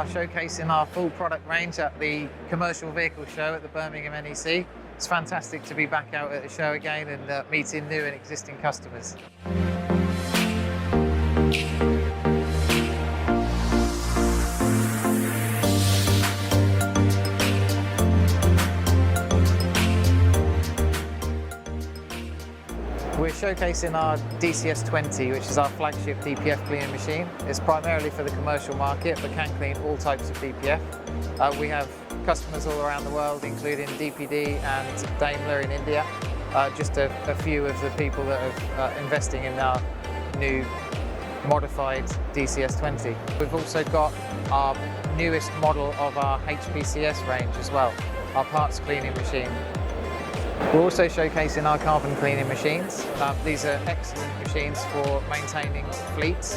are showcasing our full product range at the Commercial Vehicle Show at the Birmingham NEC. It's fantastic to be back out at the show again and meeting new and existing customers. We're showcasing our DCS20, which is our flagship DPF cleaning machine. It's primarily for the commercial market, but can clean all types of DPF. We have customers all around the world, including DPD and Daimler in India. Just a few of the people that are investing in our new modified DCS20. We've also got our newest model of our HPCS range as well, our parts cleaning machine. We're also showcasing our carbon cleaning machines. These are excellent machines for maintaining fleets,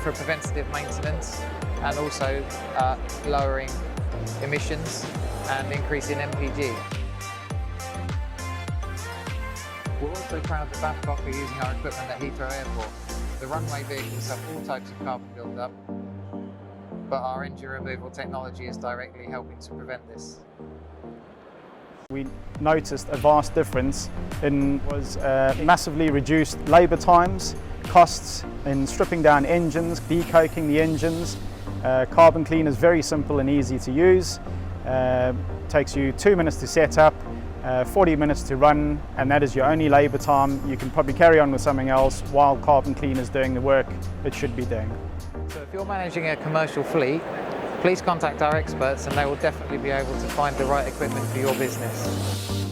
for preventative maintenance, and also lowering emissions and increasing MPG. We're also proud that Babcock are using our equipment at Heathrow Airport. The runway vehicles have all types of carbon build-up, but our engine removal technology is directly helping to prevent this. We noticed a vast difference in massively reduced labour times, costs in stripping down engines, decoking the engines. Carbon clean is very simple and easy to use. Takes you 2 minutes to set up, 40 minutes to run, and that is your only labour time. You can probably carry on with something else while carbon clean is doing the work it should be doing. So if you're managing a commercial fleet, please contact our experts and they will definitely be able to find the right equipment for your business.